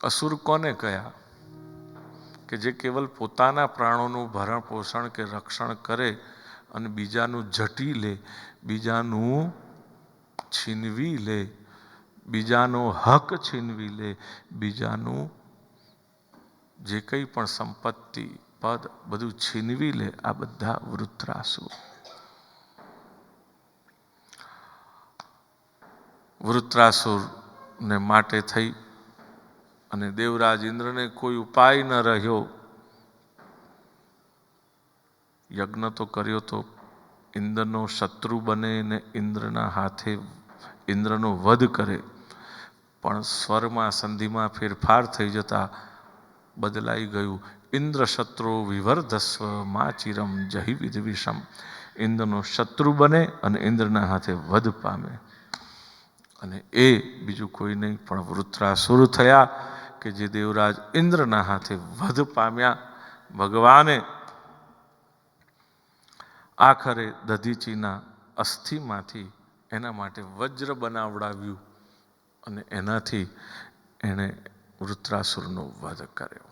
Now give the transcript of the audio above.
અસુર કોને કયા કે જે કેવલ પોતાના પ્રાણોનું ભરણ પોષણ કે રક્ષણ કરે અને બીજાનું ઝટી લે, બીજાનું છીનવી લે, બીજાનો હક છીનવી લે, બીજાનું જે કંઈ પણ સંપત્તિ પદ બધું છીનવી લે, આ બધા વૃત્રાસુર. વૃત્રાસુરને માટે થઈ અને દેવરાજ ઇન્દ્રને કોઈ ઉપાય ન રહ્યો. યજ્ઞ તો કર્યો તો ઇન્દ્રનો શત્રુ બને ને ઇન્દ્રના હાથે ઇન્દ્રનો વધ કરે, પણ સ્વરમાં સંધિમાં ફેરફાર થઈ જતા બદલાઈ ગયું. ઇન્દ્ર શત્રુ વિવર્ધસ્વ મા ચિરમ જહિ વિદ્વિષમ. ઇન્દ્રનો શત્રુ બને અને ઇન્દ્રના હાથે વધ પામે, અને એ બીજું કોઈ નહીં પણ વૃત્રાસુર થયા કે જે દેવરાજ ઇન્દ્રના હાથે વધ પામ્યા. ભગવાને આખરે દધીચીના અસ્થિમાંથી એના માટે વજ્ર બનાવડાવ્યું અને એનાથી એણે વૃત્રાસુરનો વધ કર્યો.